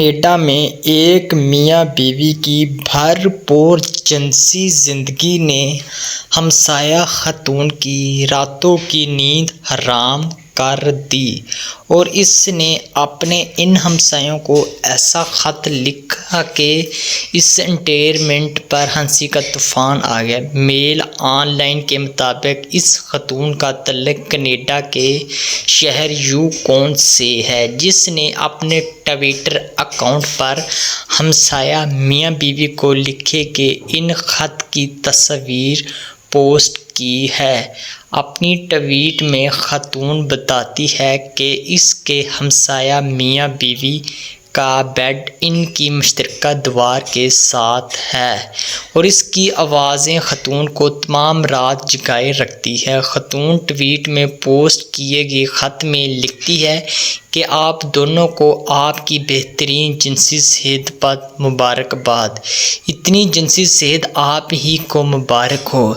Canada میں ایک میاں بیوی کی بھرپور جنسی زندگی نے ہمسایہ خاتون کی راتوں کی نیند حرام کر دی اور اس نے اپنے ان ہمسایوں کو ایسا خط لکھا کہ اس انٹرنیٹ پر ہنسی کا طوفان آ گیا۔ میل آن لائن کے مطابق اس خاتون کا تعلق کینیڈا کے شہر یوکون سے ہے، جس نے اپنے ٹویٹر اکاؤنٹ پر ہمسایہ میاں بیوی کو لکھے گئے ان خط کی تصویر پوسٹ کی ہے۔ اپنی ٹویٹ میں خاتون بتاتی ہے کہ اس کے ہمسایہ میاں بیوی کا بیڈ ان کی مشترکہ دیوار کے ساتھ ہے اور اس کی آوازیں خاتون کو تمام رات جگائے رکھتی ہیں۔ خاتون ٹویٹ میں پوسٹ کیے گئے خط میں لکھتی ہے کہ آپ دونوں کو آپ کی بہترین جنسی صحت پر مبارکباد۔ اتنی جنسی صحت آپ ہی کو مبارک ہو۔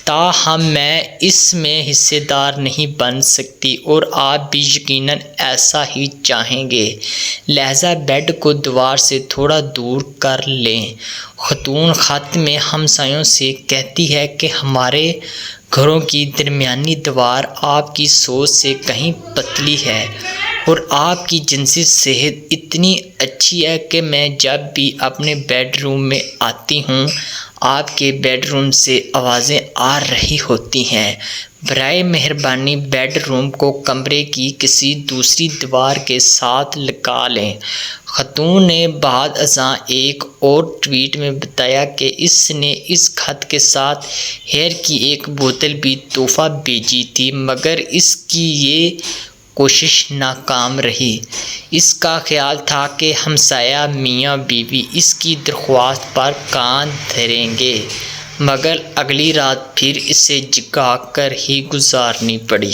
تاہم میں اس میں حصہ دار نہیں بن سکتی اور آپ بھی یقیناً ایسا ہی چاہیں گے، لہذا بیڈ کو دیوار سے تھوڑا دور کر لیں۔ خاتون خط میں ہمسایوں سے کہتی ہے کہ ہمارے گھروں کی درمیانی دیوار آپ کی سوچ سے کہیں پتلی ہے اور آپ کی جنسی صحت اتنی اچھی ہے کہ میں جب بھی اپنے بیڈ روم میں آتی ہوں آپ کے بیڈ روم سے آوازیں آ رہی ہوتی ہیں۔ برائے مہربانی بیڈ روم کو کمرے کی کسی دوسری دیوار کے ساتھ لگا لیں۔ خاتون نے بعد ازاں ایک اور ٹویٹ میں بتایا کہ اس نے اس خط کے ساتھ ہیئر کی ایک بوتل بھی تحفہ بھیجی تھی مگر اس کی یہ کوشش ناکام رہی۔ اس کا خیال تھا کہ ہمسایہ میاں بیوی اس کی درخواست پر کان دھریں گے مگر اگلی رات پھر اسے جگا کر ہی گزارنی پڑی۔